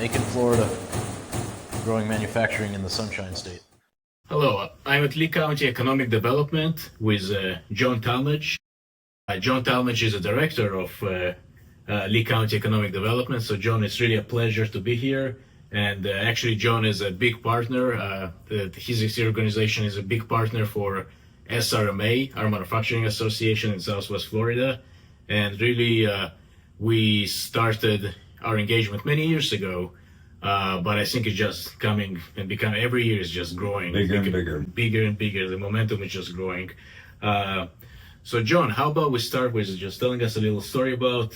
Macon, Florida, growing manufacturing in the Sunshine State. Hello, I'm at Lee County Economic Development with John Talmage. John Talmage is a director of Lee County Economic Development. So John, it's really a pleasure to be here. And actually, John is a big partner. His organization is a big partner for SRMA, our manufacturing association in Southwest Florida. And really, we started our engagement many years ago. But I think it's just coming and becoming, every year is just growing. Bigger and bigger. Bigger and bigger. The momentum is just growing. So John, how about we start with just telling us a little story about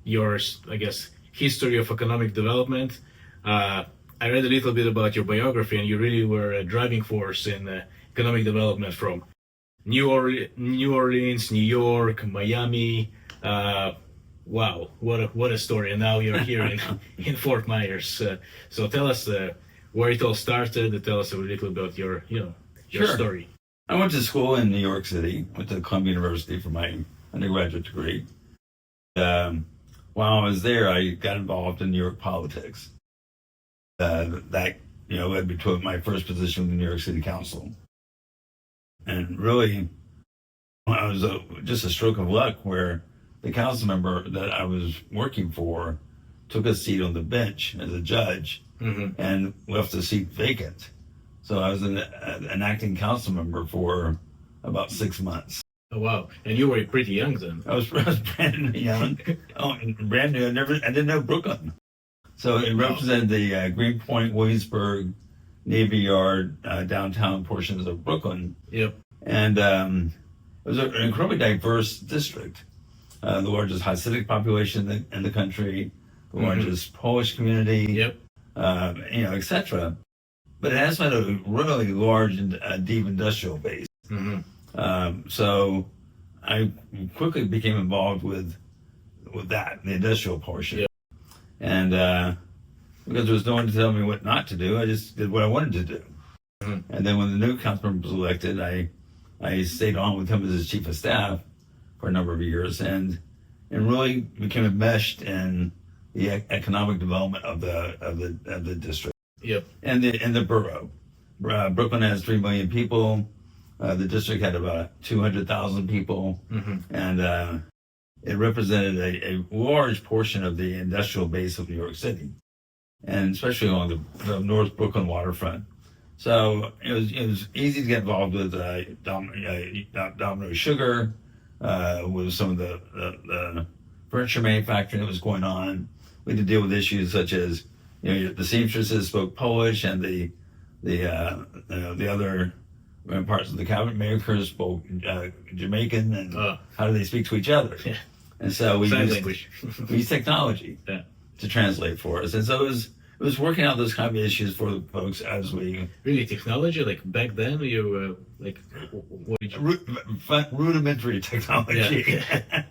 your, I guess, history of economic development. I read a little bit about your biography, and you really were a driving force in economic development from New Orleans, New York, Miami. Wow, what a story! And now you're here in Fort Myers. So tell us where it all started. Tell us a little about your Sure. story. I went to school in New York City, went to Columbia University for my undergraduate degree. While I was there, I got involved in New York politics. That led me to my first position with the New York City Council. And really, I was just a stroke of luck where the council member that I was working for took a seat on the bench as a judge and left the seat vacant. So I was an acting council member for about 6 months. Oh wow! And you were pretty young then. I was brand new young. Brand new. I didn't know Brooklyn. So it represented the Greenpoint, Williamsburg, Navy Yard, downtown portions of Brooklyn. Yep. And it was an incredibly diverse district. The largest Hasidic population in the country, the largest Polish community, Yep. etc. But it has had a really large and deep industrial base. So I quickly became involved with that, the industrial portion. Yep. And because there was no one to tell me what not to do, I just did what I wanted to do. And then when the new councilman was elected, I stayed on with him as his chief of staff for a number of years, and really became enmeshed in the economic development of the district. Yep. And the borough. Brooklyn has 3 million people. The district had about 200,000 people, and it represented a large portion of the industrial base of New York City, and especially along the North Brooklyn waterfront. So it was easy to get involved with Domino Sugar, with some of the furniture manufacturing that was going on. We had to deal with issues such as the seamstresses spoke Polish, and the other parts of the cabinet makers spoke Jamaican, and how do they speak to each other? Yeah. And so we used technology to translate for us. And so it was working out those kind of issues for the folks as we... Really, technology? Like back then, you what did you... Rudimentary technology. Yeah.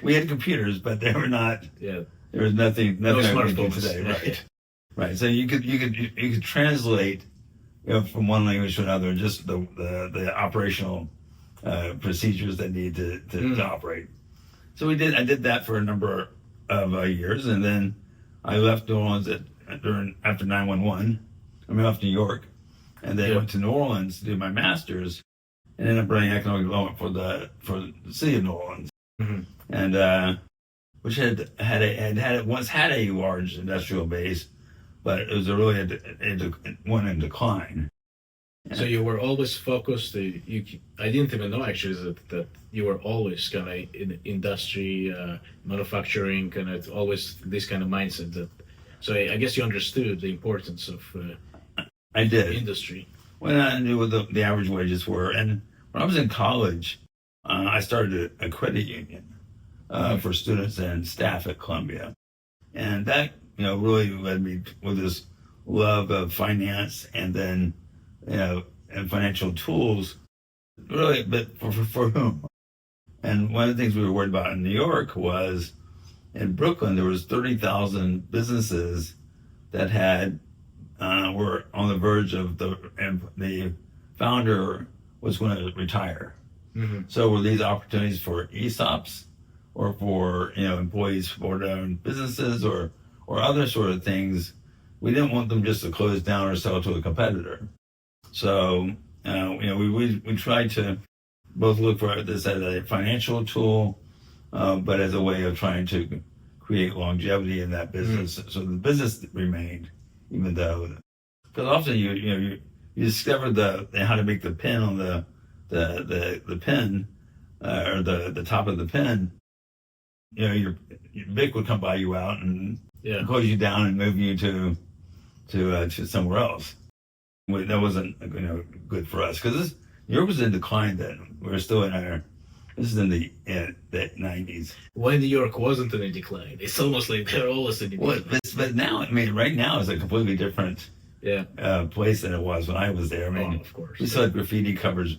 We had computers, but they were not... Yeah. There was nothing No like we do smartphones today, right? Yeah. Right. So you could translate from one language to another, just the operational procedures that need to operate. So I did that for a number of years, and then I left New Orleans after 9/11. I left New York, and then went to New Orleans to do my master's, and ended up running economic development for the city of New Orleans, and which had once had a large industrial base, but it was really one in decline. So you were always focused. I didn't even know actually that you were always kind of in industry, manufacturing, and it's always this kind of mindset. So I guess you understood the importance of I did industry. When I knew what the average wages were, and when I was in college, I started a credit union for students and staff at Columbia, and that really led me with this love of finance, and then and financial tools, really, but for whom? And one of the things we were worried about in New York was, in Brooklyn, there was 30,000 businesses that were on the verge of the founder was going to retire. So were these opportunities for ESOPs, or for employees for their own businesses, or other sort of things we didn't want them just to close down or sell to a competitor. So, we tried to both look for this as a financial tool, but as a way of trying to create longevity in that business. So the business remained, even though, because often you discover how to make the pin on the pin, or the top of the pin. Your BIC would come by you out and close you down and move you to somewhere else. That wasn't good for us, because New York was in decline then. We were still this is in the 90s. When New York wasn't in a decline, it's almost like they're always in decline. But now, right now it's a completely different place than it was when I was there. Of course. We still had graffiti covers,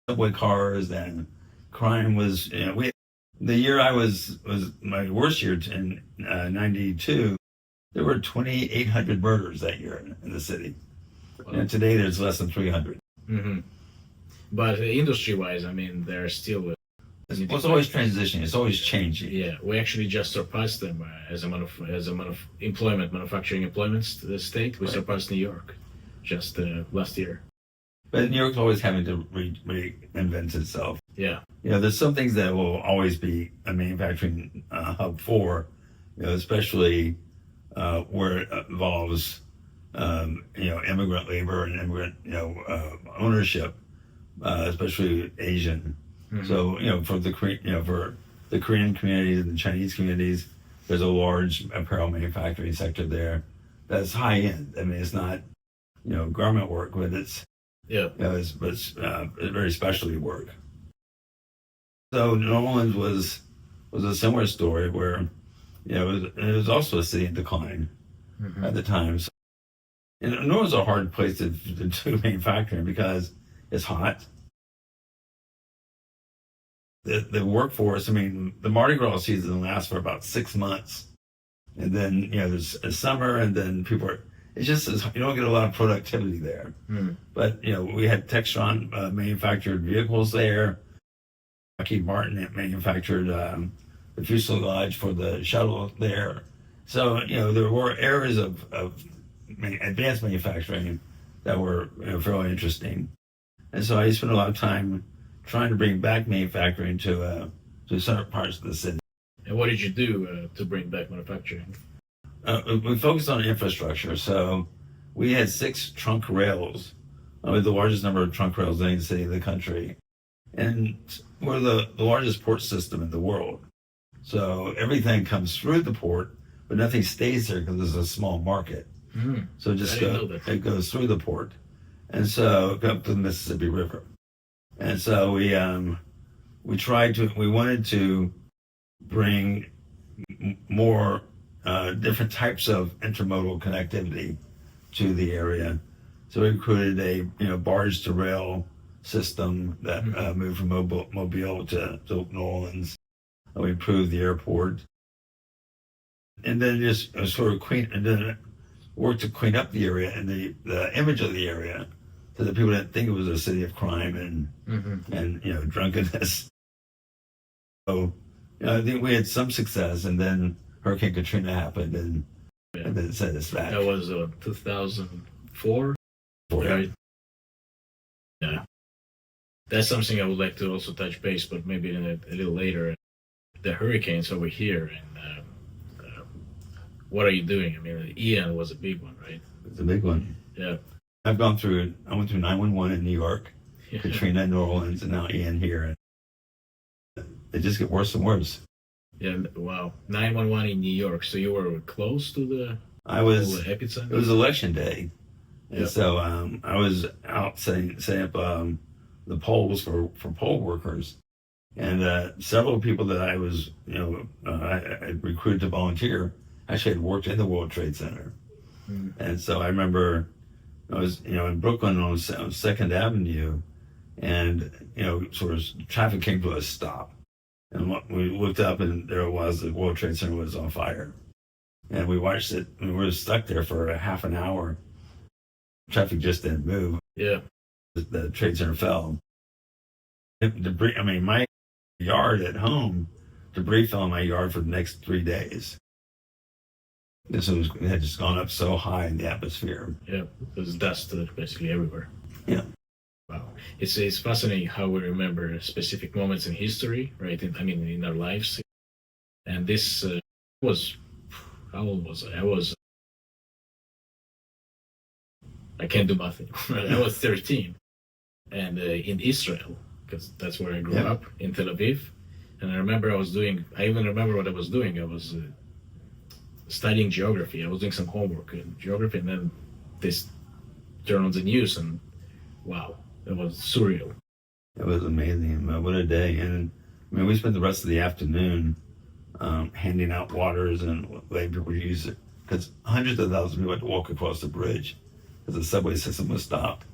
subway cars, and crime was, the year I was my worst year in 92, there were 2,800 murders that year in the city. Wow. And today there's less than 300. Mm-hmm. But industry-wise, there's still... It's always transitioning. It's always changing. Yeah, we actually just surpassed them as a manufacturing employment state. We surpassed New York just last year. But New York's always having to reinvent itself. Yeah. There's some things that will always be a manufacturing hub for, especially where it involves, immigrant labor and immigrant, ownership, especially Asian. Mm-hmm. So, for the Korean communities and the Chinese communities, there's a large apparel manufacturing sector there that's high end. It's not, garment work, but it's very specialty work. So New Orleans was a similar story where, it was also a city in decline at the time. So, New Orleans is a hard place to do manufacturing because it's hot. The workforce, the Mardi Gras season lasts for about 6 months. And then, there's a summer, and then it's just, you don't get a lot of productivity there. Mm. But, we had Textron manufactured vehicles there. Lockheed Martin manufactured the fuselage for the shuttle there. So, there were areas of advanced manufacturing that were fairly interesting. And so I spent a lot of time trying to bring back manufacturing to certain parts of the city. And what did you do to bring back manufacturing? We focused on infrastructure. So we had 6 trunk rails, the largest number of trunk rails in any city in the country. And we're the largest port system in the world. So everything comes through the port, but nothing stays there because it's a small market. Mm. So it goes through the port. And so go up to the Mississippi River. And so we wanted to bring more different types of intermodal connectivity to the area. So we created a barge to rail system that moved from Mobile to New Orleans. We improved the airport, and then just sort of worked to clean up the area and the image of the area, so that people didn't think it was a city of crime and drunkenness. So I think we had some success, and then Hurricane Katrina happened, and then it set us back. That was 2004. Right? Yeah. That's something I would like to also touch base, but maybe a little later. The hurricanes over here, and what are you doing? Ian was a big one, right? It's a big one. Yeah. I went through 911 in New York, Katrina in New Orleans, and now Ian here. They just get worse and worse. Yeah, wow. 911 in New York. So you were close to the epicenter? It was election day. And so I was out setting up the polls for poll workers. And several people that I was, I recruited to volunteer actually had worked in the World Trade Center. Mm. And so I remember I was, in Brooklyn on 2nd Avenue, and, sort of traffic came to a stop. And we looked up, and there it was, the World Trade Center was on fire. And we watched it, and we were stuck there for a half an hour. Traffic just didn't move. Yeah. The Trade Center fell. Debris, my yard at home, debris fell in my yard for the next 3 days. it had just gone up so high in the atmosphere. Yeah, there's dust basically everywhere. Yeah. Wow, it's fascinating how we remember specific moments in history, right? In our lives. And this was, how old was I can't do nothing. I was 13, and in Israel, because that's where I grew up, in Tel Aviv. And I even remember what I was doing. I was studying geography. I was doing some homework in geography, and then this turned on the news, and wow, it was surreal. It was amazing. What a day. And I mean, we spent the rest of the afternoon handing out waters and letting people use it, because hundreds of thousands of people had to walk across the bridge because the subway system was stopped.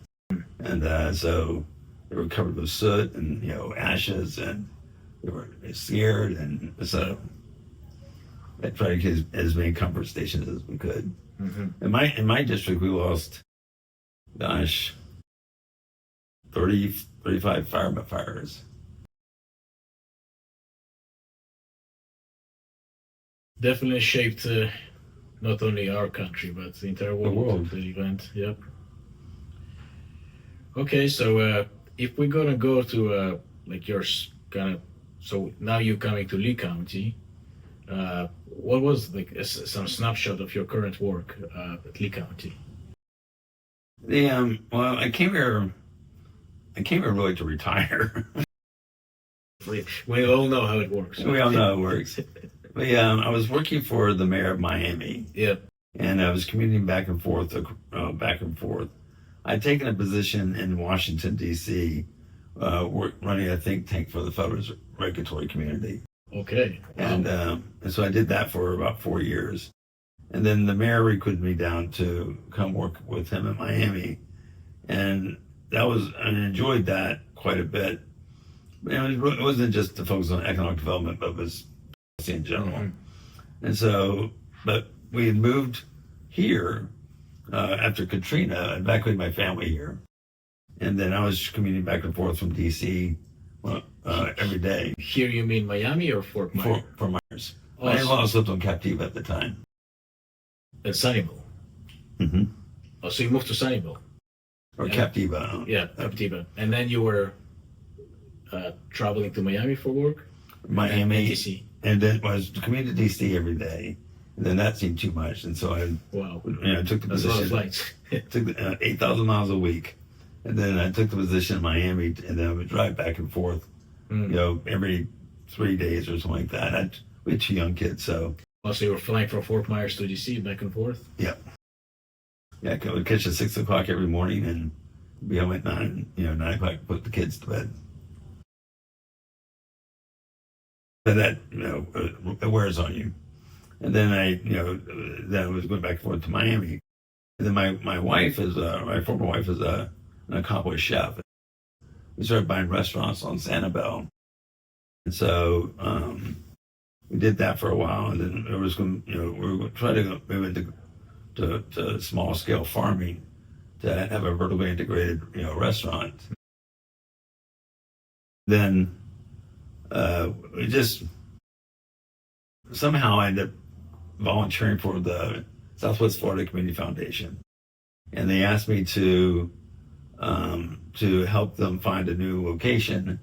And so they were covered with soot and, ashes, and they were scared. And so I tried to get as many comfort stations as we could. Mm-hmm. In my district, we lost, 35 fires. Definitely shaped not only our country, but the entire world. The event. Yep. Okay, so if we're gonna go to yours, so now you're coming to Lee County. What was some snapshot of your current work at Lee County? Well, I came here really to retire. We all know how it works. We all know how it works. But I was working for the mayor of Miami. Yep. And I was commuting back and forth. I'd taken a position in Washington, D.C., running a think tank for the federal regulatory community. Okay. Wow. And so I did that for about 4 years. And then the mayor recruited me down to come work with him in Miami. And I enjoyed that quite a bit. It wasn't just to focus on economic development, but it was in general. Mm-hmm. And so, but we had moved here after Katrina, and back with my family here. And then I was commuting back and forth from D.C. Every day. Here you mean Miami or Fort Myers? Fort Myers. Oh, My in-laws lived on Captiva at the time. In Sunnyvale? Mm-hmm. Oh, so you moved to Sunnyvale? Or Captiva. Yeah, Captiva. And then you were traveling to Miami for work? Miami. And D.C. And then I was commuting to D.C. every day. And then that seemed too much. And so I took the That's position. A lot of flights. Took 8,000 miles a week. And then I took the position in Miami, and then I would drive back and forth, every 3 days or something like that. We had 2 young kids, so. Also, you were flying from Fort Myers to D.C. back and forth? Yeah. Yeah, I would catch at 6 o'clock every morning and be home at 9 o'clock, put the kids to bed. But that, it wears on you. And then then I was going back and forth to Miami. And then my wife my former wife is an accomplished chef. We started buying restaurants on Sanibel. And so we did that for a while, and then we were trying to move into to small scale farming to have a vertically integrated restaurant. Then we just somehow ended up volunteering for the Southwest Florida Community Foundation, and they asked me to help them find a new location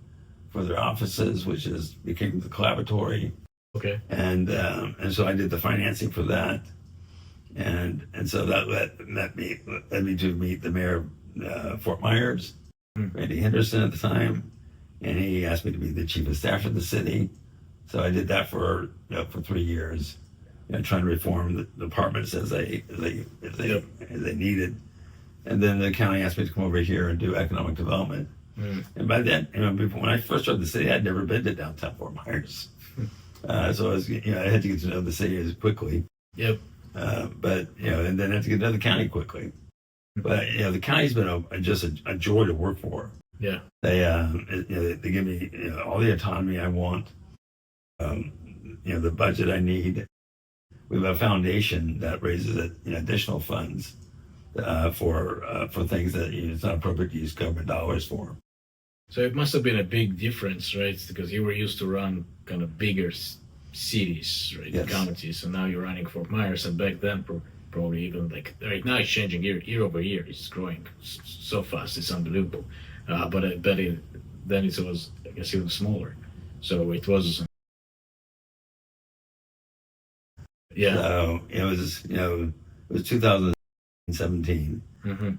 for their offices, which became the Collaboratory. Okay. And so I did the financing for that, and so that led me to meet the mayor of Fort Myers, Randy Henderson at the time, and he asked me to be the chief of staff of the city. So I did that for 3 years, trying to reform the departments as they needed. And then the county asked me to come over here and do economic development. And by then, when I first started the city, I'd never been to downtown Fort Myers. So I was, I had to get to know the city as quickly. Yep. But and then I had to get to know the county quickly. But the county's been just a joy to work for. Yeah. They they give me all the autonomy I want. The budget I need. We have a foundation that raises additional funds for things that it's not appropriate to use government dollars for. So it must have been a big difference, right? Because you were used to run kind of bigger cities, right? Yes. Counties. So now you're running Fort Myers, and back then probably even like right now it's changing year over year. It's growing so fast, it's unbelievable. Then it was, I guess, even smaller. So it was, yeah. So it was 2017,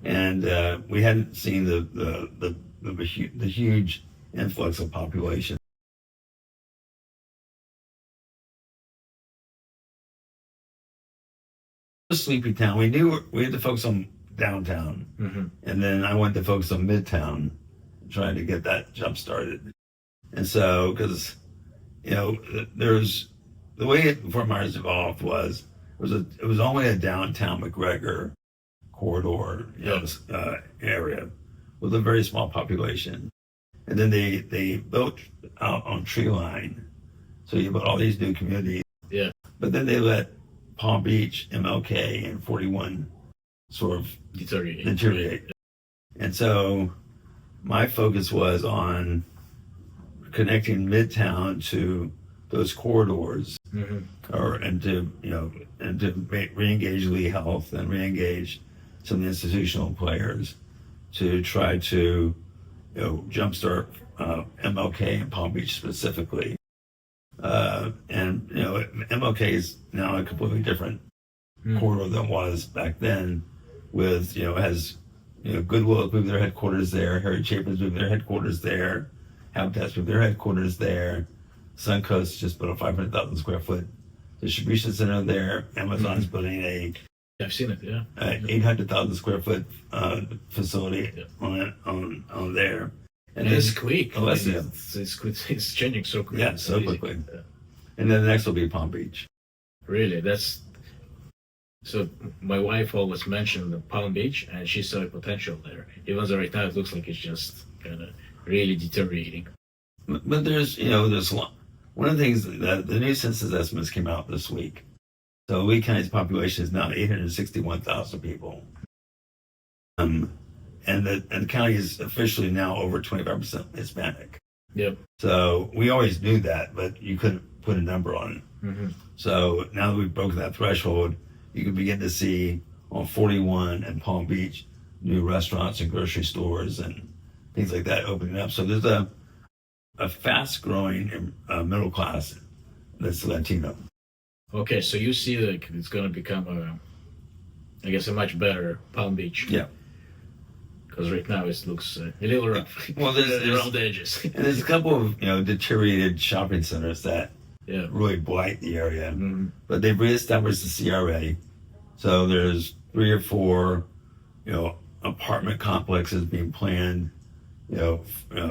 and we hadn't seen the huge influx of population. A sleepy town. We knew we had to focus on downtown, and then I went to focus on midtown, trying to get that jump started. And so, because there's the way Fort Myers evolved it was only a downtown McGregor corridor area with a very small population, and then they built out on Tree Line, so you built all these new communities. Yeah. But then they let Palm Beach, MLK, and 41 sort of deteriorate. And so my focus was on connecting Midtown to those corridors, and to re-engage Lee Health and re-engage some of the institutional players to try to jumpstart MLK and Palm Beach specifically. And MLK is now a completely different corridor than it was back then. With has Goodwill moved their headquarters there, Harry Chapin's moved their headquarters there, Habitat's moved their headquarters there, Suncoast just built a 500,000 square foot distribution center there. Amazon's building I've seen it, yeah. 800,000 square foot facility on there. And it's quick. It's changing so quickly. Yeah, so quickly. Yeah. And then the next will be Palm Beach. Really? So my wife always mentioned the Palm Beach, and she saw a potential there. Even though right now it looks like it's just kind of really deteriorating. But there's one of the things that the new census estimates came out this week. So Lee County's population is now 861,000 people. And the county is officially now over 25% Hispanic. Yep. So we always knew that, but you couldn't put a number on it. So now that we've broken that threshold, you can begin to see on 41 and Palm Beach new restaurants and grocery stores and things like that opening up. So there's a fast-growing middle class that's Latino. Okay, so you see like it's going to become a much better Palm Beach. Yeah. Because right now it looks a little rough. Well, there's around the edges. And there's a couple of deteriorated shopping centers that really blight the area. But they've reestablished the CRA. So there's 3 or 4 apartment complexes being planned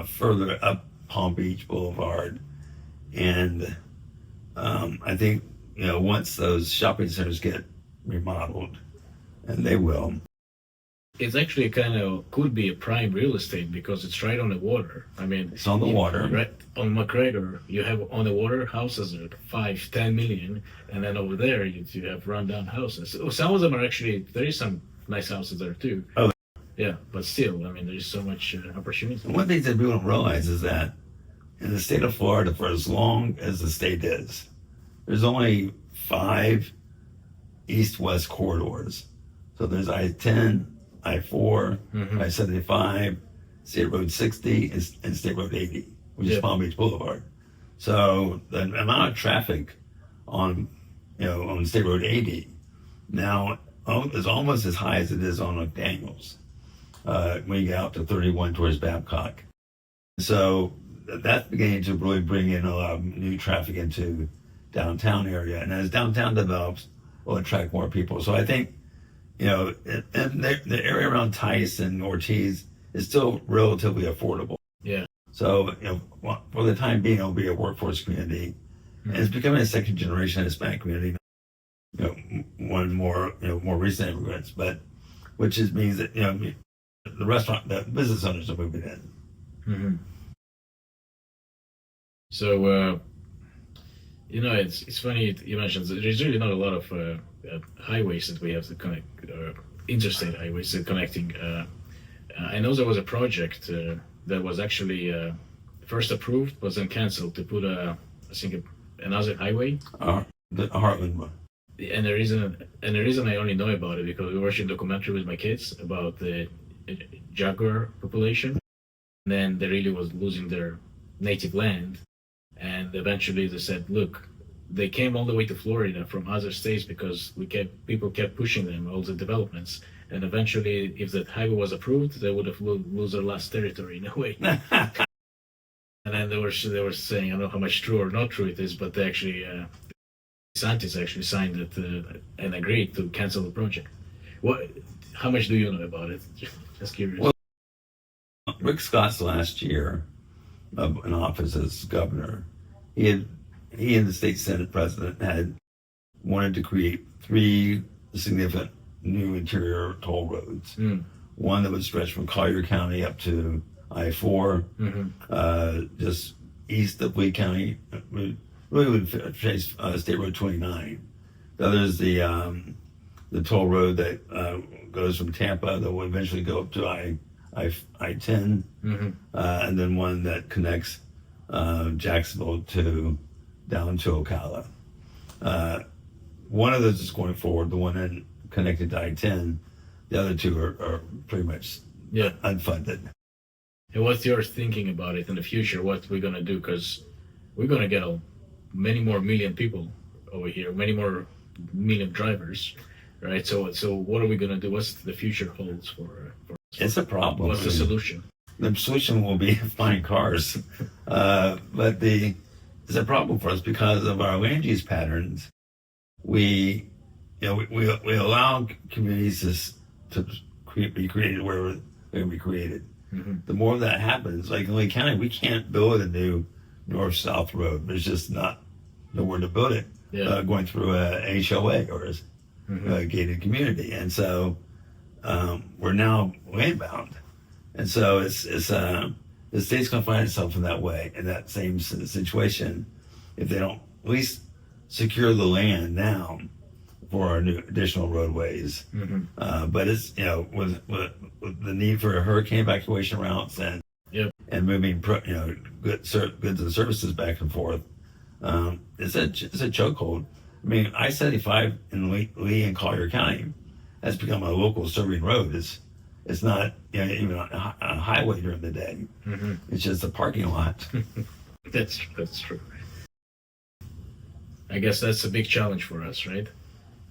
further up Palm Beach Boulevard. And I think once those shopping centers get remodeled, and they will, it's actually could be a prime real estate because it's right on the water. I mean, it's on the water. Right on McGregor, you have on the water houses at 5-10 million, and then over there you have rundown houses. Some of them are actually, there is some nice houses there too. Oh, yeah, but still, I mean, there's so much opportunity. One thing that people don't realize is that in the state of Florida, for as long as the state is, there's only 5 east-west corridors. So there's I-10, I-4, I-75, State Road 60, and State Road 80, which is Palm Beach Boulevard. So the amount of traffic on State Road 80 now is almost as high as it is on McDaniels when you get out to 31 towards Babcock. So that's beginning to really bring in a lot of new traffic into downtown area. And as downtown develops, will attract more people. So I think and the area around Tice and Ortiz is still relatively affordable. Yeah. So, for the time being, it'll be a workforce community. And it's becoming a second generation Hispanic community. One more recent immigrants, but which means that, the business owners are moving in. So, it's funny you mentioned there's really not a lot of highways that we have to connect, interstate highways connecting. I know there was a project that was actually first approved, but then canceled to put another highway. The Heartland. And the reason I only know about it because we watched a documentary with my kids about the jaguar population. And then they really was losing their native land. And eventually they said, look, they came all the way to Florida from other states because people kept pushing them, all the developments. And eventually, if that highway was approved, they would have lose their last territory in a way. And then they were saying, I don't know how much true or not true it is, but they actually, scientists actually signed it and agreed to cancel the project. How much do you know about it? Just curious. Well, Rick Scott's last year in office as governor, he and the state senate president had wanted to create 3 significant new interior toll roads. One that would stretch from Collier County up to I-4, just east of Lee County, really would chase State Road 29. The other is the toll road that goes from Tampa that will eventually go up to I-10, and then one that connects Jacksonville down to Ocala. One of those is going forward, the one connected to I-10. The other 2 are pretty much unfunded. And what's your thinking about it in the future? What we're gonna do? Because we're gonna get many more million people over here, many more million drivers, right? So what are we gonna do? What's the future holds for It's a problem. What's the solution? The solution will be flying cars, but it's a problem for us because of our land use patterns. We allow communities to be created wherever they can be created. The more that happens, like in Lake County, we can't build a new north-south road. There's just nowhere to build it going through a HOA or a gated community, and so we're now land-bound, and so it's the state's going to find itself in that same situation if they don't at least secure the land now for our new additional roadways. But it's with the need for hurricane evacuation routes and moving goods and services back and forth, it's a chokehold. I mean, I-75 in Lee and Collier County has become a local serving road. It's not even a highway during the day. It's just a parking lot. That's true. I guess that's a big challenge for us, right?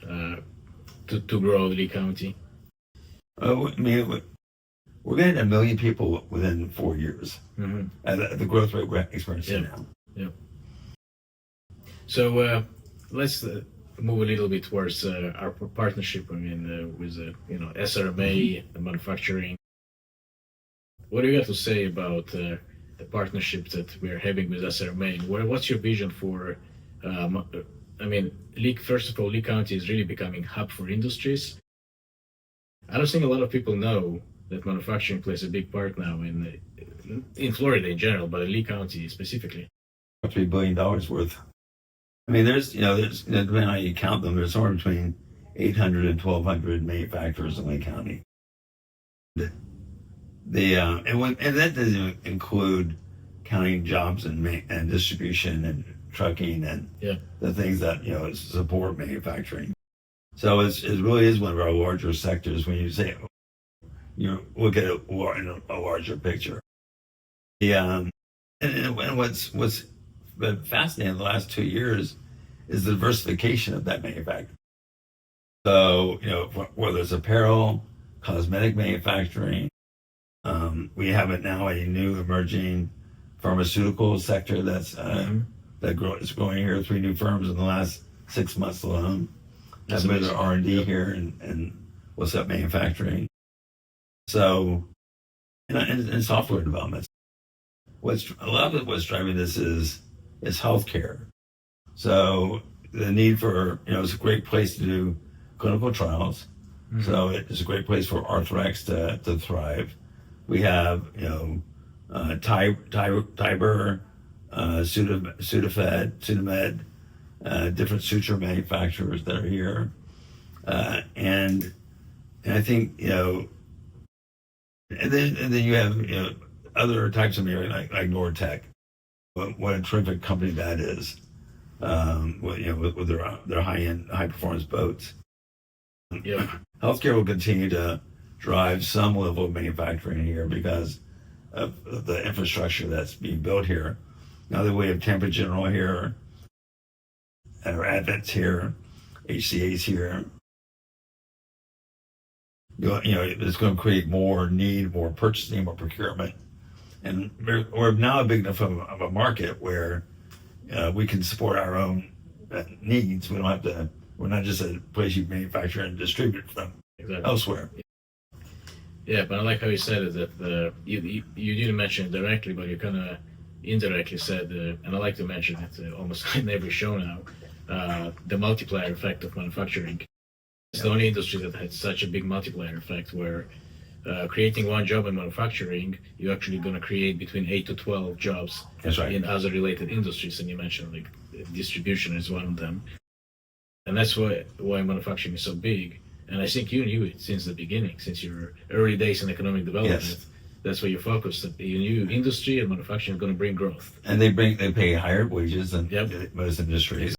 To grow Lee County. I mean, we're getting 1 million people within 4 years. At the growth rate we're experiencing now. Yeah. So let's move a little bit towards our partnership. I mean, with SRMA and manufacturing. What do you have to say about the partnership that we're having with SRMA? What's your vision for? First of all, Lee County is really becoming a hub for industries. I don't think a lot of people know that manufacturing plays a big part now in Florida in general, but in Lee County specifically. $3 billion worth. I mean, there's depending on how you count them, there's somewhere between 800 and 1,200 manufacturers in Lee County. And that doesn't include counting jobs and distribution and trucking and the things that support manufacturing. So it really is one of our larger sectors when you say you look at it in a larger picture. And what's been fascinating in the last 2 years is the diversification of that manufacturing. So whether it's apparel, cosmetic manufacturing, we have now a new emerging pharmaceutical sector is growing here. 3 new firms in the last 6 months alone have made their R&D here and what's up manufacturing. So, and software development. A lot of what's driving this is healthcare. So the need for it's a great place to do clinical trials. So it's a great place for Arthrex to thrive. We have Tiber, Sudafed, different suture manufacturers that are here, and I think and then you have other types of like Nortec. What a terrific company that is. with their high-end, high-performance boats. Yeah. Healthcare will continue to drive some level of manufacturing here because of the infrastructure that's being built here. Now that we have Tampa General here, and our Advent's here, HCA's here, it's going to create more need, more purchasing, more procurement. And we're now big enough of a market where we can support our own needs. We don't have to, we're not just a place you manufacture and distribute from elsewhere. Yeah, but I like how you said it, that you didn't mention it directly, but you kind of indirectly said, and I like to mention it almost in every show now, the multiplier effect of manufacturing. It's the only industry that had such a big multiplier effect where creating one job in manufacturing, you're actually going to create between 8 to 12 jobs. That's right. In other related industries, and you mentioned like distribution is one of them. And that's why manufacturing is so big. And I think you knew it since the beginning, since your early days in economic development. Yes. That's where you focused. That you knew industry and manufacturing are going to bring growth. And they pay higher wages than most industries.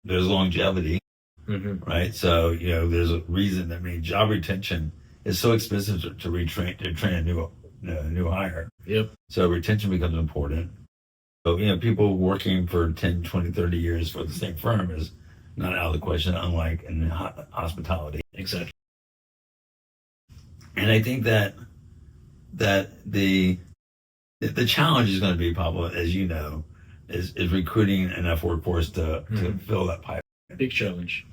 There's longevity, right? So there's a reason. I mean, job retention is so expensive to train a new hire. Yep. So retention becomes important. So people working for 10, 20, 30 years for the same firm is not out of the question, unlike in hospitality. Exactly. And I think that the challenge is going to be, Pavel, as you know, is recruiting enough workforce to fill that pipe. Big challenge.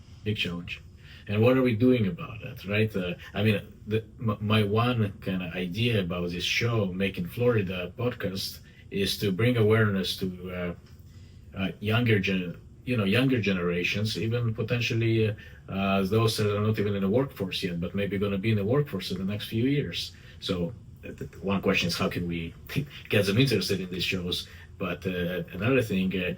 And what are we doing about it, right? I mean, my one kind of idea about this show, Making Florida podcast, is to bring awareness to younger generations, even potentially those that are not even in the workforce yet, but maybe going to be in the workforce in the next few years. So one question is, how can we get them interested in these shows? But another thing,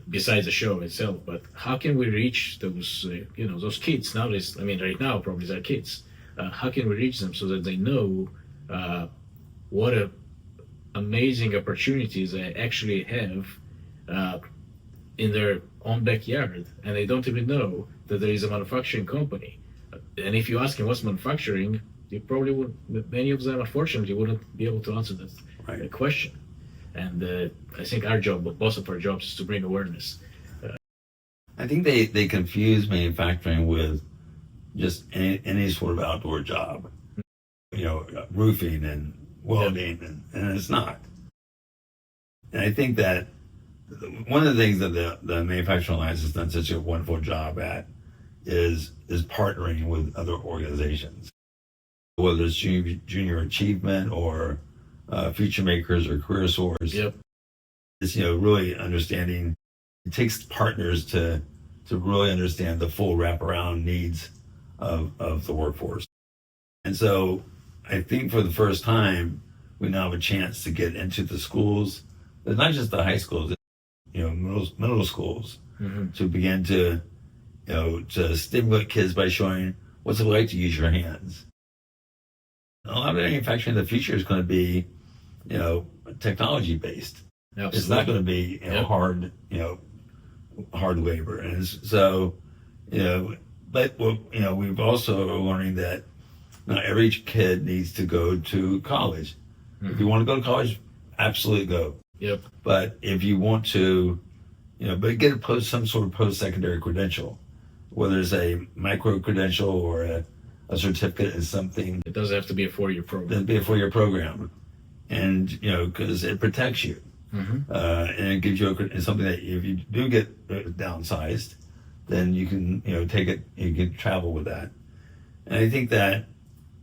besides the show itself, but how can we reach those those kids nowadays? I mean, right now probably they're kids. How can we reach them so that they know what amazing opportunities they actually have in their own backyard, and they don't even know that there is a manufacturing company. And if you ask them what's manufacturing, you probably would. Many of them, unfortunately, wouldn't be able to answer that question. And I think our job, both of our jobs, is to bring awareness. I think they confuse manufacturing with just any sort of outdoor job, roofing and welding, and it's not. And I think that one of the things that the Manufacturing Alliance has done such a wonderful job at is partnering with other organizations, whether it's junior achievement or future makers or career source. Yep. It's really understanding. It takes partners to really understand the full wraparound needs of the workforce. And so I think for the first time we now have a chance to get into the schools, but not just the high schools, middle schools, to begin to stimulate kids by showing what's it like to use your hands. A lot of manufacturing in the future is going to be technology based. Absolutely. It's not going to be hard labor. And so but we've also are learning that not every kid needs to go to college. If you want to go to college, absolutely go. Yep. But if you want to but get some sort of post-secondary credential, whether it's a micro credential or a certificate is something. It doesn't have to be a 4-year program. It doesn't be a 4-year program. And, because it protects you. And it gives you something that if you do get downsized, then you can, take it, you can travel with that. And I think that,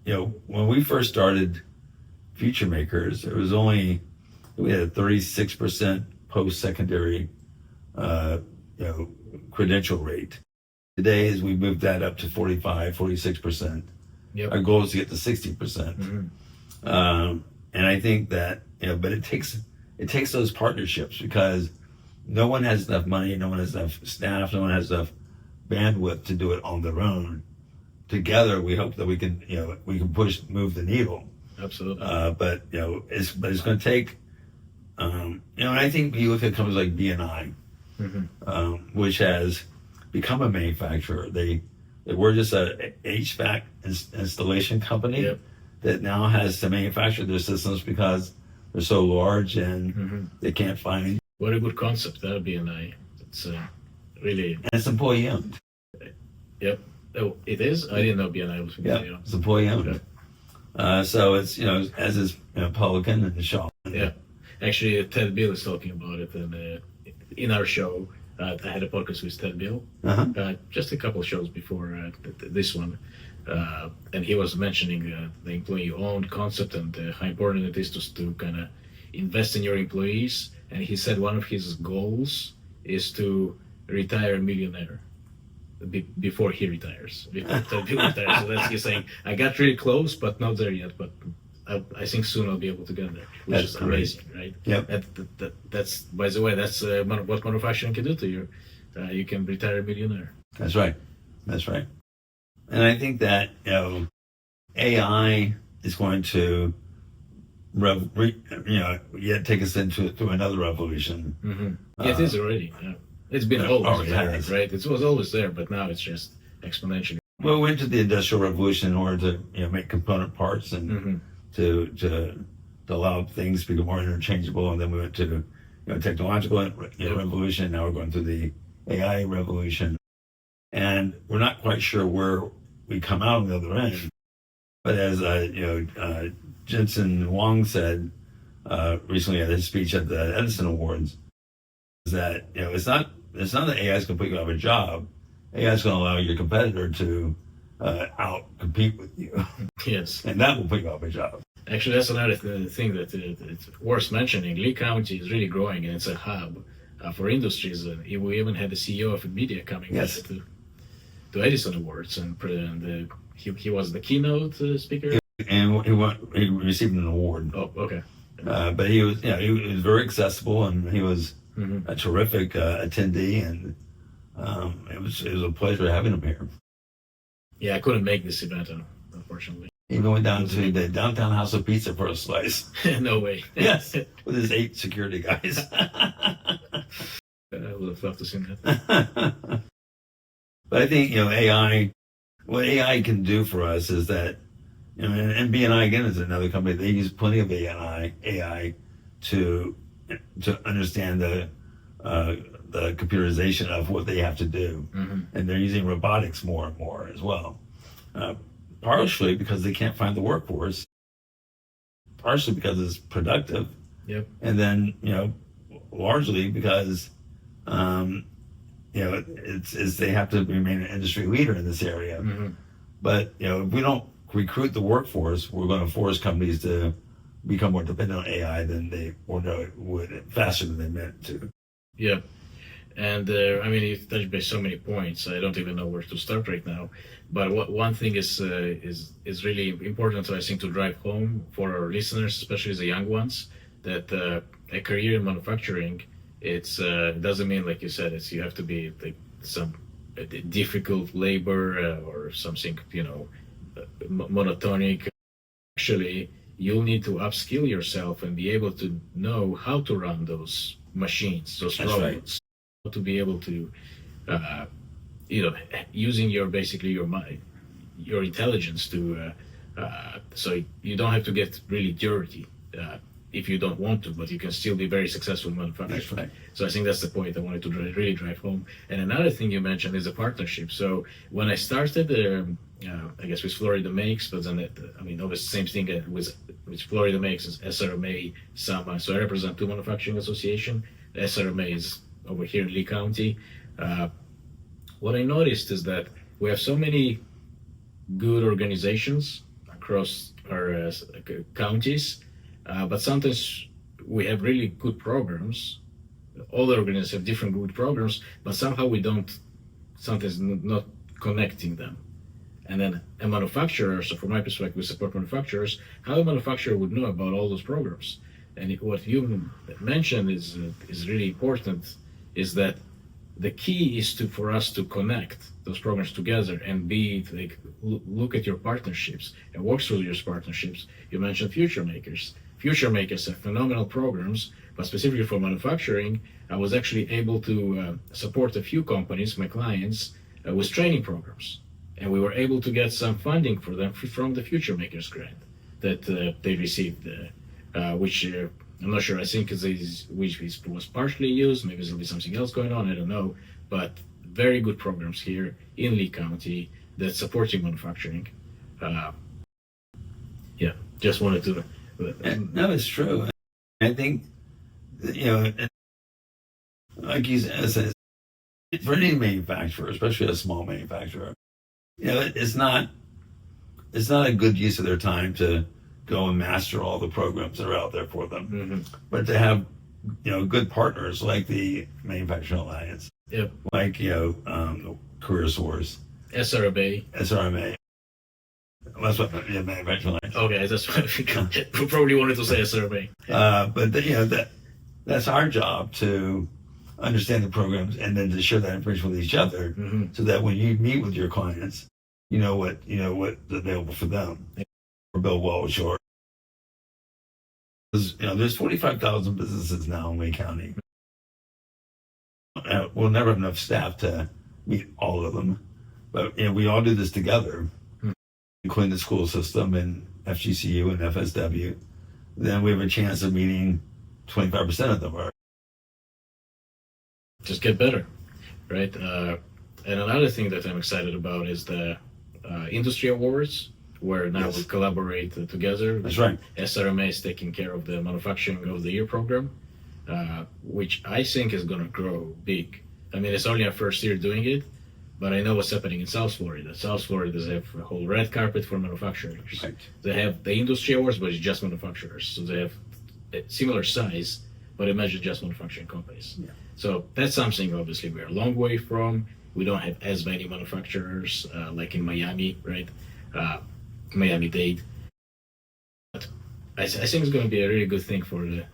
when we first started Future Makers, it was we had a 36% post-secondary, credential rate. Today, as we moved that up to 46%, our goal is to get to 60%. And I think that, but it takes those partnerships, because no one has enough money, no one has enough staff, no one has enough bandwidth to do it on their own. Together, we hope that we can move the needle. Absolutely. But it's going to take, and I think you look at companies like BNI, which has become a manufacturer. They were just a HVAC installation company Yep. that now has to manufacture their systems because they're so large and they can't find. What a good concept. That would be it's really, And it's employee owned. yep. Oh, it is? I didn't know BNI was. Yeah, it's employee owned. Okay. So it's, as is Pelican and Shaw. Yeah. Actually, Ted Bill is talking about it in our show. I had a podcast with Ted Bill just a couple shows before this one. And he was mentioning the employee-owned concept and how important it is to kind of invest in your employees. And he said one of his goals is to retire a millionaire before he retires. Before Ted Bill retires. So that's he's saying, I got really close, but not there yet. But I think soon I'll be able to get there, which That's is great. amazing, right? Yep. That's, by the way, that's what manufacturing can do to you. You can retire a millionaire. That's right. That's right. And I think that, AI is going to, yet take us through another revolution. It is already. Yeah. It's been always already there, has. right? It was always there, but now it's just exponentially. Well, we went to the Industrial Revolution in order to, make component parts and to allow things to be more interchangeable. And then we went to, technological revolution. Now we're going through the AI revolution. And we're not quite sure where we come out on the other end. But as, Jensen Huang said recently at his speech at the Edison Awards, is that, it's not that AI is going to put you out of a job. AI is going to allow your competitor to out-compete with you. Yes. And that will put you out of a job. Actually, that's another thing that it's worth mentioning. Lee County is really growing, and it's a hub for industries. We even had the CEO of NVIDIA coming Yes. to Edison Awards, and he was the keynote speaker. And he received an award. Oh, okay. But he was very accessible, and he was a terrific attendee, and it was a pleasure having him here. Yeah, I couldn't make this event, unfortunately. He even went down to the Downtown House of Pizza for a slice. No way. Yes, with his 8 security guys. I would have loved to see that. But I think, AI, what AI can do for us is that, and BNI again is another company, they use plenty of AI to understand the computerization of what they have to do. And they're using robotics more and more as well. Partially because they can't find the workforce, partially because it's productive. Yep. And then, largely because, it's they have to remain an industry leader in this area. But, if we don't recruit the workforce, we're going to force companies to become more dependent on AI than they ordinarily would, faster than they meant to. Yeah. And you've touched base so many points. I don't even know where to start right now. But one thing is really important, I think, to drive home for our listeners, especially the young ones, that a career in manufacturing, it doesn't mean, like you said, you have to be like some difficult labor or something, monotonic. Actually, you'll need to upskill yourself and be able to know how to run those machines, those robots, to be able to, using your mind, your intelligence to, so you don't have to get really dirty if you don't want to, but you can still be very successful in manufacturing. That's right. So I think that's the point I wanted to really drive home. And another thing you mentioned is a partnership. So when I started, I guess with FloridaMakes, but then obviously same thing with FloridaMakes is SRMA, SAMA. So I represent 2 manufacturing associations. The SRMA is over here in Lee County. What I noticed is that we have so many good organizations across our counties, but sometimes we have really good programs. All the organizations have different good programs, but somehow we don't, sometimes not connecting them. And then a manufacturer, so from my perspective, we support manufacturers, how a manufacturer would know about all those programs. And what you mentioned is really important, is that the key is for us to connect those programs together and look at your partnerships and work through your partnerships. You mentioned future makers. FutureMakers have phenomenal programs, but specifically for manufacturing, I was actually able to support a few companies, my clients, with training programs. And we were able to get some funding for them from the FutureMakers grant that they received, which I'm not sure, I think which was partially used, maybe there'll be something else going on, I don't know, but very good programs here in Lee County that's supporting manufacturing. Yeah, just wanted to... No, it's true. I think, like you said, for any manufacturer, especially a small manufacturer, it's not a good use of their time to go and master all the programs that are out there for them. Mm-hmm. But to have, good partners like the Manufacturing Alliance, yep, like, Career Source, SRMA. That's what Manufacturing Alliance. Okay, that's what I think. Probably wanted to say SRMA. But that's our job to understand the programs and then to share that information with each other, mm-hmm, so that when you meet with your clients, you know what's available for them. Or Bill Walsh, or there's 45,000 businesses now in Lee County. We'll never have enough staff to meet all of them, but we all do this together, including the school system and FGCU and FSW. Then we have a chance of meeting 25% of them. Just get better, right? And another thing that I'm excited about is the industry awards, where now, yes, we collaborate together. That's right. SRMA is taking care of the Manufacturing of the Year program, which I think is going to grow big. I mean, it's only our first year doing it, but I know what's happening in South Florida. South Florida, they have a whole red carpet for manufacturers. Right. They have the industry awards, but it's just manufacturers. So they have a similar size, but imagine just manufacturing companies. Yeah. So that's something, obviously, we're a long way from. We don't have as many manufacturers like in Miami, right? Miami-Dade. But I think it's going to be a really good thing for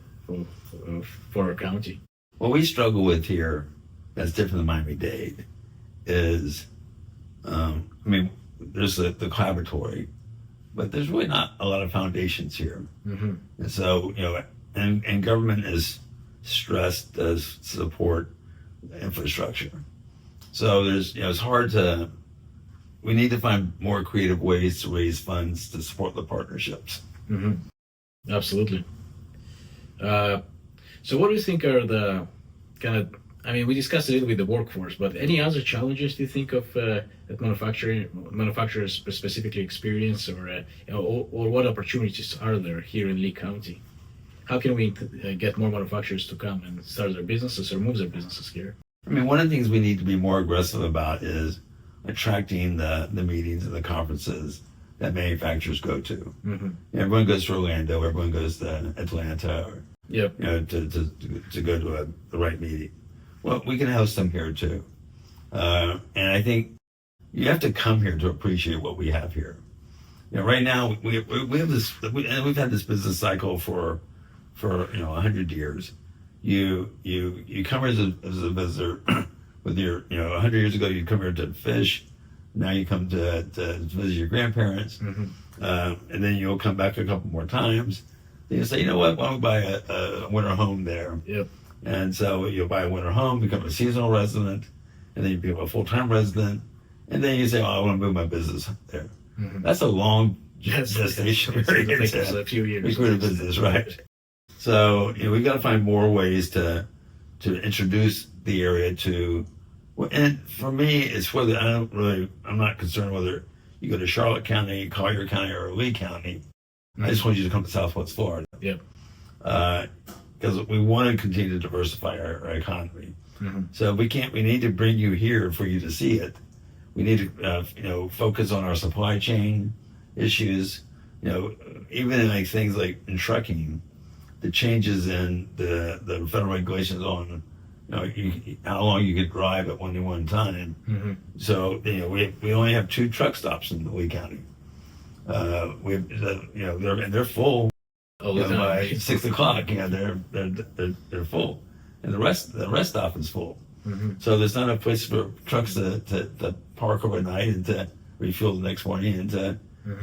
our county. What we struggle with here, that's different than Miami-Dade, is, there's the collaboratory, but there's really not a lot of foundations here. Mm-hmm. And so, and government is stressed to support infrastructure. So it's hard to, we need to find more creative ways to raise funds to support the partnerships. Mm-hmm. Absolutely. So what do you think are the we discussed a little bit the workforce, but any other challenges do you think of that manufacturers specifically experience, or what opportunities are there here in Lee County? How can we get more manufacturers to come and start their businesses or move their businesses here? One of the things we need to be more aggressive about is attracting the meetings and the conferences that manufacturers go to. Mm-hmm. Everyone goes to Orlando, everyone goes to Atlanta, or yep, to go to the right meeting. Well, we can host them here too, and I think you have to come here to appreciate what we have here. Right now we have this, and we've had this business cycle for 100 years. You come here as a visitor. With your, 100 years ago, you'd come here to fish. Now you come to visit your grandparents. Mm-hmm. And then you'll come back a couple more times. Then you say, you know what, why don't we buy a winter home there? Yep. And so you'll buy a winter home, become a seasonal resident, and then you become a full-time resident. And then you say, I want to move my business there. Mm-hmm. That's a long gestation period. I think it's a few years. We create a business, right? So, we've got to find more ways to introduce the area to. And for me, it's whether I'm not concerned whether you go to Charlotte County, Collier County, or Lee County. Mm-hmm. I just want you to come to Southwest Florida. Yep. Because we want to continue to diversify our economy. Mm-hmm. So we need to bring you here for you to see it. We need to, focus on our supply chain issues. Even in things like in trucking, the changes in the federal regulations on how long you could drive at one time. Mm-hmm. So we only have 2 truck stops in Lee County. They're full by 6 o'clock. They're full, and the rest stop is full. Mm-hmm. So there's not a place for trucks to park overnight and to refuel the next morning and to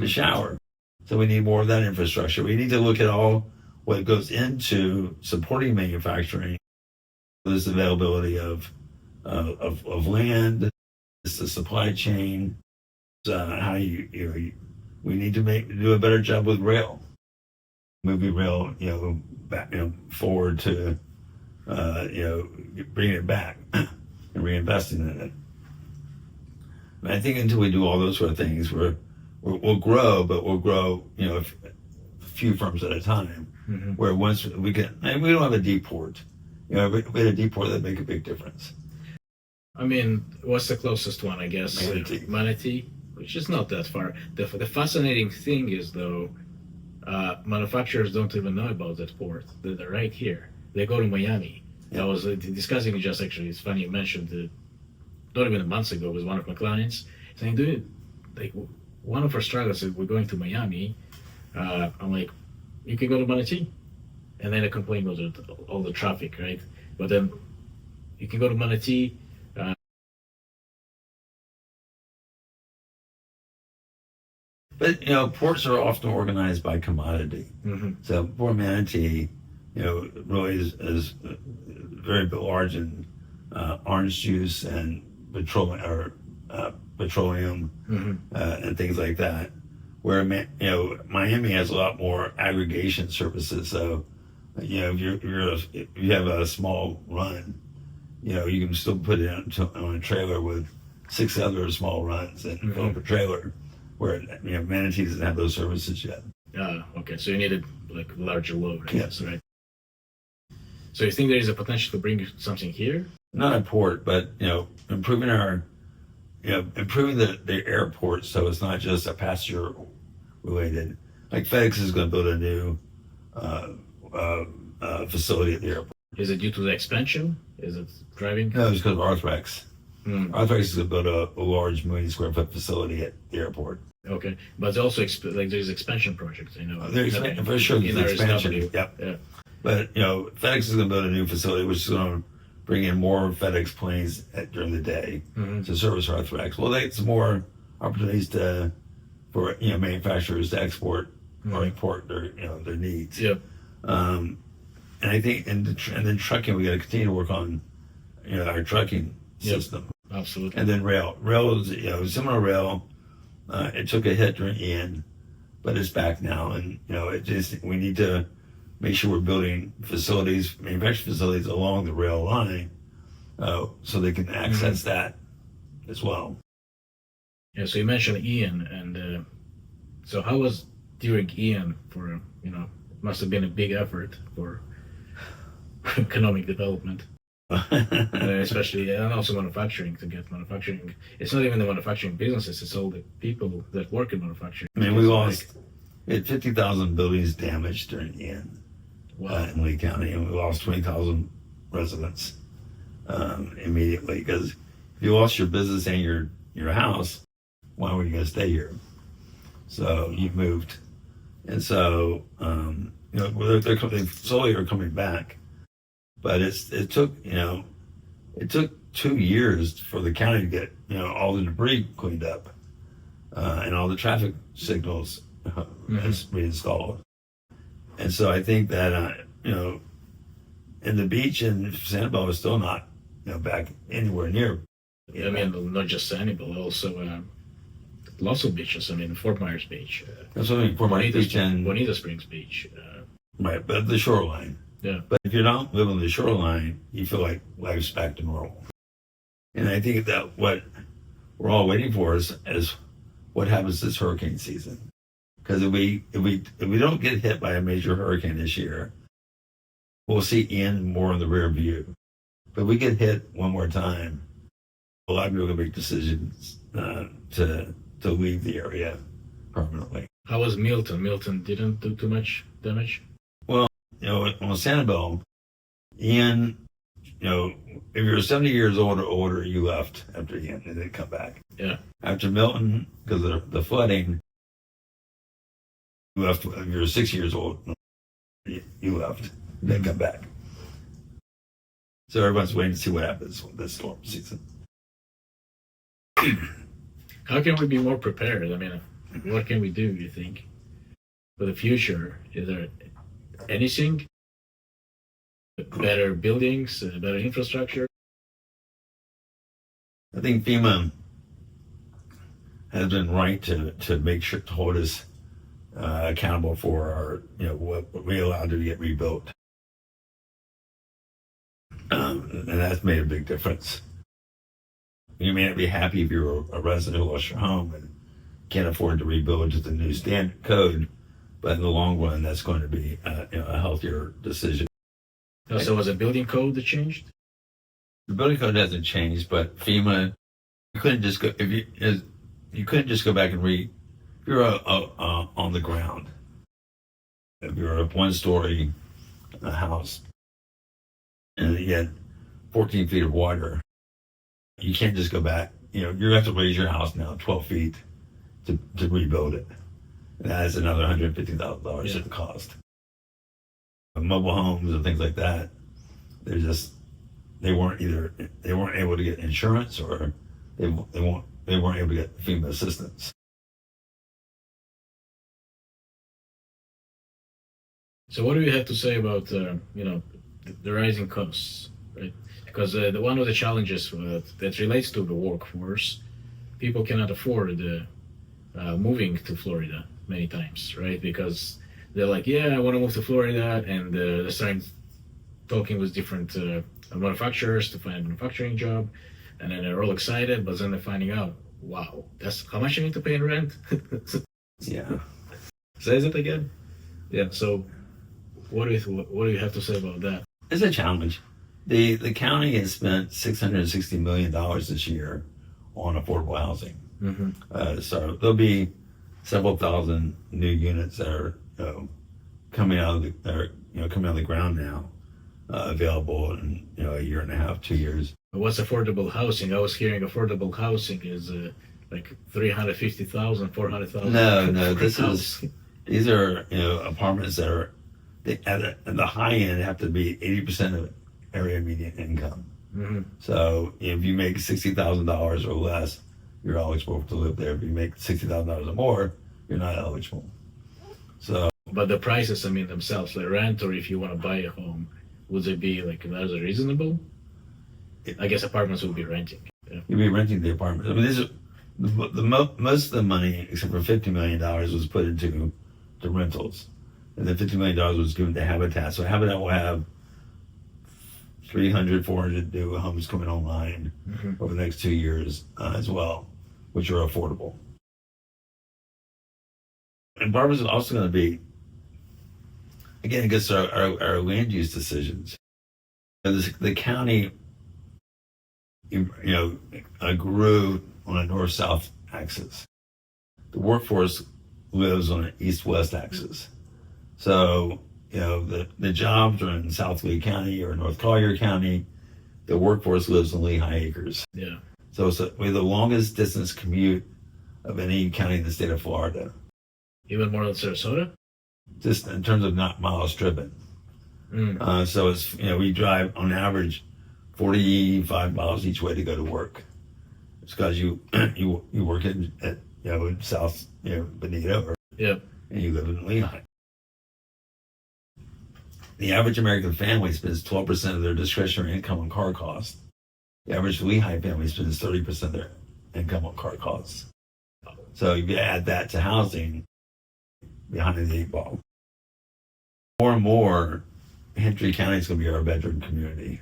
shower. So we need more of that infrastructure. We need to look at all what goes into supporting manufacturing is availability of land, it's the supply chain, how we need to do a better job with rail, moving rail, back, forward to, bringing it back and reinvesting in it. And I think until we do all those sort of things, we'll grow, but we'll grow, a few firms at a time. Mm-hmm. Where once we can, and we don't have a deep port. If we had a deep port, that'd make a big difference. I mean, what's the closest one? I guess Manatee. which is not that far. The fascinating thing is, though, manufacturers don't even know about that port. They're right here. They go to Miami. I was discussing it just actually. It's funny you mentioned it. Not even a month ago with one of my clients saying, "Dude, like one of our struggles is we're going to Miami." I'm like, "You can go to Manatee," and then I complain about all the traffic, right? But then you can go to Manatee. But ports are often organized by commodity. Mm-hmm. So Port Manatee, really is very large in orange juice and petroleum Mm-hmm. And things like that. Where Miami has a lot more aggregation services. So if you have a small run, you can still put it on a trailer with 6 other small runs and fill up a trailer. Where Manatee doesn't have those services yet. Okay. So you needed like larger load, I guess, Yes. right? So you think there is a potential to bring something here? Not a port, but improving the airport so it's not just a passenger related. Like FedEx is going to build a new facility at the airport. Is it due to the expansion? Is it driving? No, it's because of Arthrex. Mm. Arthrex is going to build a large 1 million square foot facility at the airport. Okay, but also there's expansion projects. I know. For sure, in there's expansion. RSW. Yep. Yeah. But FedEx is going to build a new facility, which is going to bring in more FedEx planes during the day to service Arthrex. Well, that's more opportunities for manufacturers to export or import their needs. Yep. And I think, and then trucking, we got to continue to work on our trucking system. Absolutely. And then rail. Rail is, similar rail. It took a hit during Ian, but it's back now. And, we need to make sure we're building manufacturing facilities along the rail line so they can access that as well. Yeah, so you mentioned Ian, and so how was during Ian for, it must have been a big effort for economic development. Especially, and also manufacturing, to get manufacturing. It's not even the manufacturing businesses, it's all the people that work in manufacturing. I mean, we had 50,000 buildings damaged during Ian in Lee County, and we lost 20,000 residents immediately. Because if you lost your business and your house, why were you going to stay here? So you moved. And so, they slowly are coming back. But it took 2 years for the county to get all the debris cleaned up and all the traffic signals reinstalled. And so I think that and the beach in Sanibel is still not back anywhere near. I mean, not just Sanibel, also lots of beaches. I mean, Fort Myers Beach. That's what I mean. Fort Myers Beach and Bonita Springs Beach. Right, but the shoreline. Yeah. But if you're not living on the shoreline, you feel like life's back to normal. And I think that what we're all waiting for is what happens this hurricane season. Because if we don't get hit by a major hurricane this year, we'll see Ian more in the rear view. But if we get hit one more time, a lot of people are going to make decisions to leave the area permanently. How was Milton? Milton didn't do too much damage? On Sanibel, Ian, if you're 70 years old or older, you left after Ian and didn't come back. Yeah. After Milton, because of the flooding, you left. If you're 6 years old, you left, didn't come back. So everyone's waiting to see what happens with this storm season. How can we be more prepared? I mean, what can we do, you think, for the future? anything? Better buildings, better infrastructure? I think FEMA has been right to make sure to hold us accountable for our, what we allowed to get rebuilt. And that's made a big difference. You may not be happy if you're a resident who lost your home and can't afford to rebuild to the new standard code, but in the long run, that's going to be a healthier decision. So was a building code that changed? The building code hasn't changed, but FEMA, you couldn't just go you couldn't just go back and read. If you're on the ground, if you're a one-story house and you had 14 feet of water, you can't just go back. You have to raise your house now 12 feet to rebuild it. And that is another $150,000 at the cost. Mobile homes and things like that, they weren't able to get insurance, or they weren't able to get FEMA assistance. So what do you have to say about the rising costs, right? Because one of the challenges that relates to the workforce, people cannot afford moving to Florida many times, right? Because they're like, I want to move to Florida, and they're starting talking with different manufacturers to find a manufacturing job, and then they're all excited, but then they're finding out, wow, that's how much I need to pay in rent. Yeah. Says it again. Yeah. So, what do you have to say about that? It's a challenge. The county has spent $660 million this year on affordable housing. Mm-hmm. So there'll be several thousand new units that are coming out of the ground now, available in a year and a half, 2 years. What's affordable housing? I was hearing affordable housing is like $350,000, $400,000. No. These are apartments that are at the high end have to be 80% of area median income. Mm-hmm. So if you make $60,000 or less, you're eligible to live there. If you make $60,000 or more, you're not eligible. So, but the prices, themselves, like rent, or if you want to buy a home, would they be like rather reasonable? I guess apartments would be renting. Yeah. You'd be renting the apartment. These are most of the money, except for $50 million, was put into the rentals, and then $50 million was given to Habitat. So Habitat will have 300, 400 new homes coming online over the next 2 years as well, which are affordable. And apartments are also going to be, again, against our land use decisions. The county, grew on a north-south axis. The workforce lives on an east-west axis. So, the jobs are in South Lee County or North Collier County. The workforce lives in Lehigh Acres. Yeah. So we have the longest distance commute of any county in the state of Florida. Even more than Sarasota? Just in terms of not miles driven. So it's, we drive on average 45 miles each way to go to work. It's because you work in South Bonito, and you live in Lehigh. The average American family spends 12% of their discretionary income on car costs. The average Lehigh family spends 30% of their income on car costs. So if you add that to housing, behind the eight ball. More and more, Hendry County is going to be our bedroom community.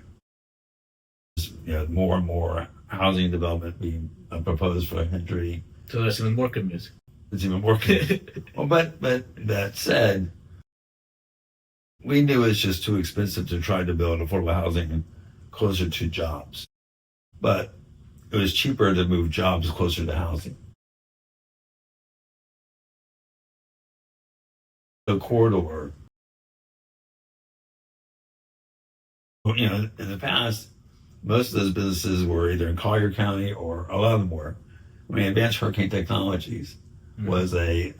More and more housing development being proposed for Hendry. So that's even more commute. It's even more commute. Well, but that said, we knew it's just too expensive to try to build affordable housing closer to jobs. But it was cheaper to move jobs closer to housing. The corridor, in the past, most of those businesses were either in Collier County, or a lot of them were. Advanced Hurricane Technologies was a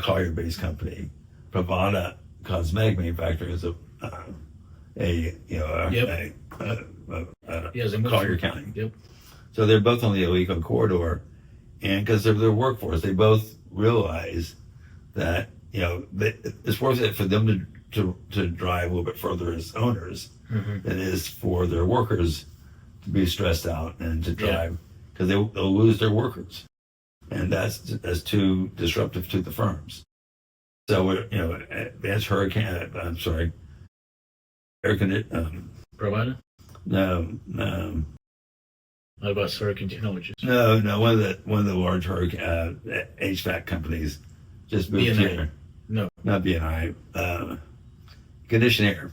Collier-based company. Pravada Cosmetic Manufacturing is Collier County. Yep. So they're both on the Alico corridor, and because of their workforce, they both realize that it's worth it for them to drive a little bit further as owners than it is for their workers to be stressed out and to drive because they'll lose their workers, and that's too disruptive to the firms. So advanced Provider? No, What about hurricane technologies? no. One of the large hurricane HVAC companies just moved BNI. here. No. Not BNI. Condition Air.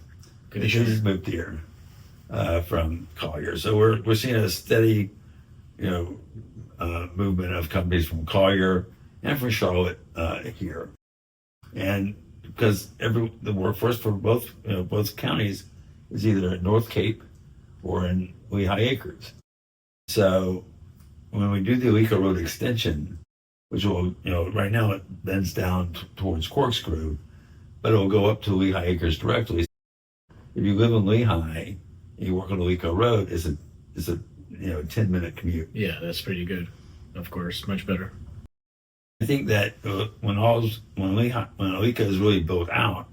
They just moved here from Collier. So we're seeing a steady, movement of companies from Collier and from Charlotte here, and because the workforce for both counties is either at North Cape or in Lehigh Acres. So when we do the Alico Road extension, which will, right now it bends down towards Corkscrew, but it will go up to Lehigh Acres directly. If you live in Lehigh and you work on Alico Road, it's a 10-minute commute. Yeah, that's pretty good. Of course, much better. I think that when Alico is really built out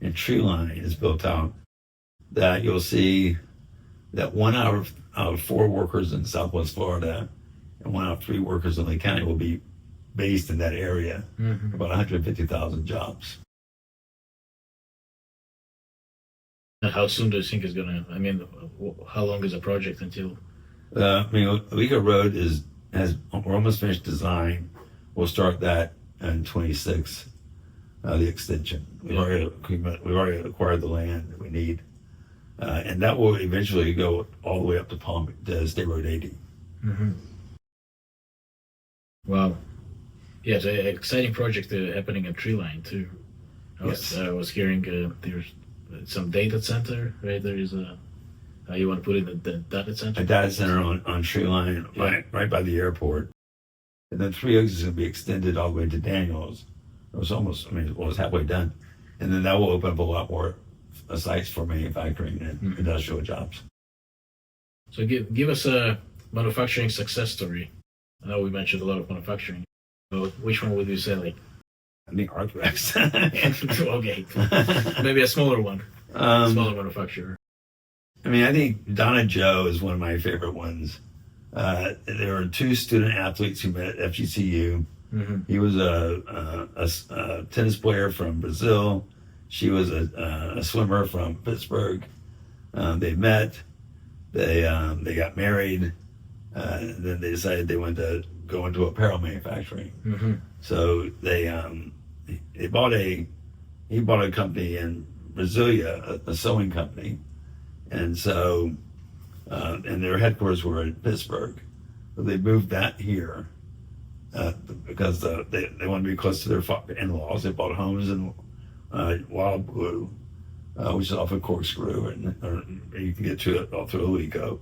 and Tree Line is built out, that you'll see that 1 out of 4 workers in Southwest Florida and 1 out of 3 workers in Lake County will be based in that area. About 150,000 jobs. How soon do you think it's gonna? I mean, how long is the project until? Alico Road we're almost finished design. We'll start that in 26. The extension. We've already acquired the land that we need, and that will eventually go all the way up to State Road 80. Wow. Yeah, it's an exciting project happening at Tree Line too. I was hearing there's some data center, right? There is you want to put in the data center? A data center on Tree Line, right by the airport. And then Three Oaks is going to be extended all the way to Daniels. It was halfway done. And then that will open up a lot more sites for manufacturing and industrial jobs. So give us a manufacturing success story. I know we mentioned a lot of manufacturing. So which one would you say, like? I think Arthrex. Okay. Maybe a smaller one. Smaller manufacturer. I think Donna Joe is one of my favorite ones. There were 2 student athletes who met at FGCU. He was a tennis player from Brazil. She was a swimmer from Pittsburgh. They met. They got married. Then they decided they wanted to go into apparel manufacturing. So he bought a company in Brasilia, a sewing company, and so and their headquarters were in Pittsburgh. But they moved that here because they wanted to be close to their in-laws. They bought homes in Wild Blue, which is off of Corkscrew, and you can get to it all through Alico.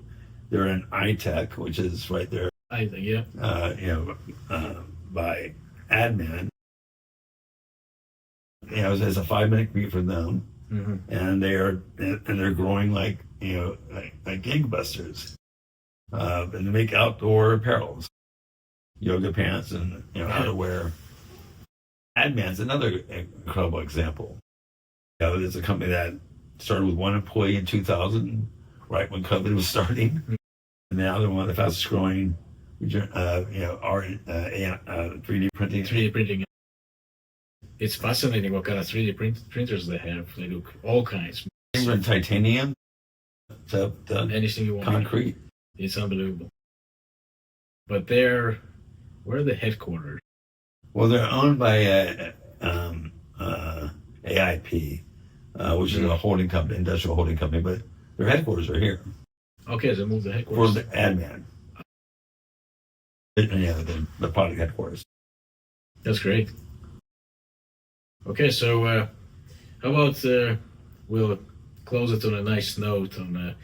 They're in iTech, which is right there. iTech, yeah. By Admin. It's a 5-minute commute for them, and they're growing like gangbusters. And they make outdoor apparel, yoga pants, and outerwear. Adman's another incredible example. There's a company that started with 1 employee in 2000, right when COVID was starting. And now they're one of the fastest growing, 3D printing. 3D printing. It's fascinating what kind of 3D printers they have. They look all kinds. From titanium to anything you want. Concrete. It's unbelievable. But where are the headquarters? Well, they're owned by AIP, which is a holding company, industrial holding company, but their headquarters are here. Okay, so move the headquarters. For the admin. The product headquarters. That's great. Okay, so how about we'll close it on a nice note on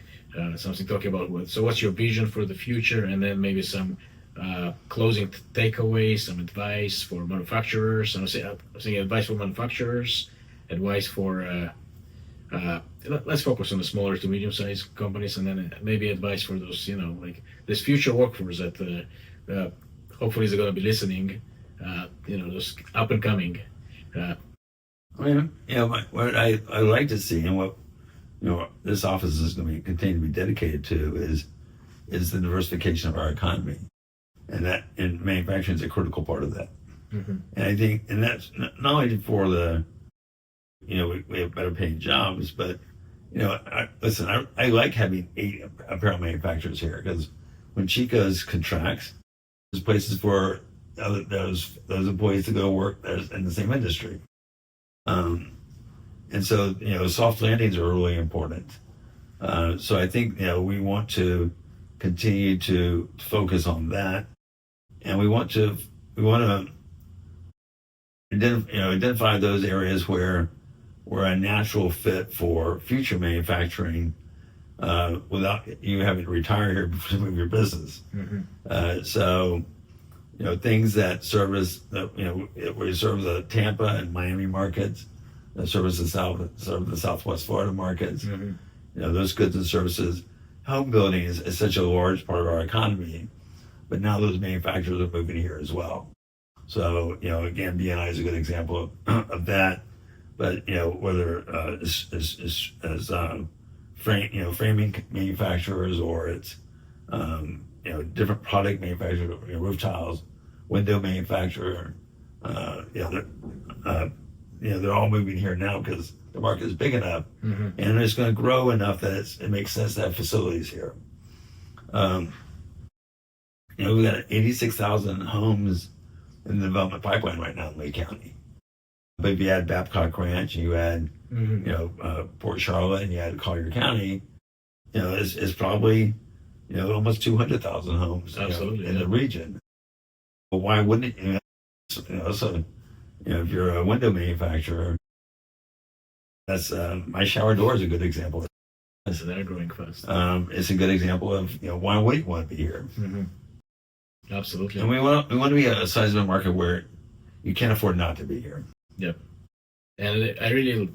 something talking about what's your vision for the future, and then maybe some closing takeaways, some advice for manufacturers. I'm saying advice for manufacturers, advice for let's focus on the smaller to medium-sized companies, and then maybe advice for those, like this future workforce that hopefully is going to be listening, those up and coming. I mean, what I like to see, and what this office is going to continue to be dedicated to is the diversification of our economy, and manufacturing is a critical part of that. And I think, and that's not only for we have better paying jobs, but I like having 8 apparel manufacturers here, because when Chico's contracts, there's places for those employees to go work in the same industry. And so, soft landings are really important. So I think, we want to continue to focus on that. And we want to identify those areas where we're a natural fit for future manufacturing, without you having to retire here before you move your business. So, things that service, we serve the Tampa and Miami markets, that service the Southwest Florida markets. Those goods and services. Home building is such a large part of our economy, but now those manufacturers are moving here as well. So, again, BNI is a good example of that. But, whether as framing manufacturers, or it's different product manufacturers, roof tiles, window manufacturer, they're all moving here now because the market is big enough, and it's going to grow enough that it makes sense to have facilities here. We've got 86,000 homes in the development pipeline right now in Lake County. But if you add Babcock Ranch, and you add, Port Charlotte, and you add Collier County, it's probably, almost 200,000 homes in the region. But why wouldn't you? So, if you're a window manufacturer, that's my shower door is a good example. So they're growing fast. It's a good example of why would you want to be here? Absolutely. And we want to be a size of a market where you can't afford not to be here. Yep. And I really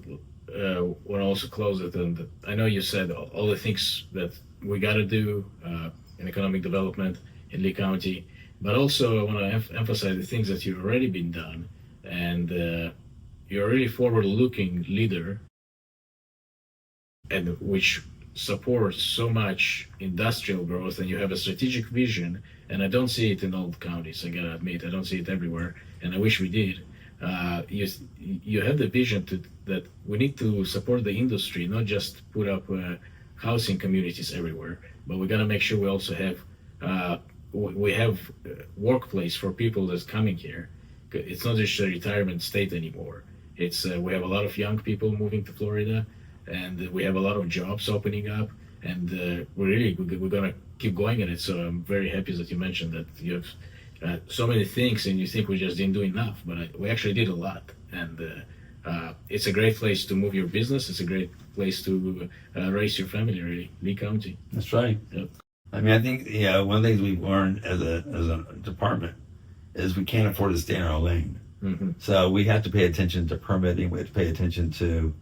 want to also close it. And I know you said all the things that we got to do in economic development in Lee County, but also I want to emphasize the things that you've already been done. And you're a really forward-looking leader, and which supports so much industrial growth, and you have a strategic vision. And I don't see it in all the counties. I gotta admit, I don't see it everywhere, and I wish we did. You have the vision that we need to support the industry, not just put up housing communities everywhere, but we gotta make sure we also have workplace for people that's coming here. It's not just a retirement state anymore. It's we have a lot of young people moving to Florida, and we have a lot of jobs opening up, and we're gonna keep going at it. So I'm very happy that you mentioned that you have so many things, and you think we just didn't do enough, but we actually did a lot. And it's a great place to move your business. It's a great place to raise your family. Really, Lee County. That's right. Yep. I mean, I think one of the things we've learned as a department is we can't afford to stay in our lane. So we have to pay attention to permitting. We have to pay attention to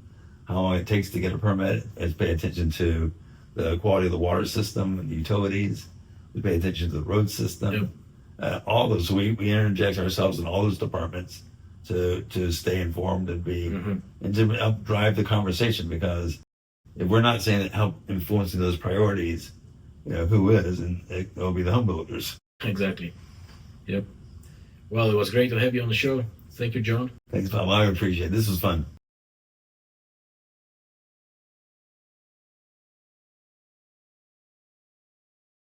how long it takes to get a permit. We have to pay attention to the quality of the water system and the utilities. We pay attention to the road system. Yep. All those. So we interject ourselves in all those departments to stay informed and be and to help drive the conversation. Because if we're not saying that, help influencing those priorities, who is? And it'll be the home builders. Exactly. Yep. Well, it was great to have you on the show. Thank you, John. Thanks, Pavel. I appreciate it. This was fun.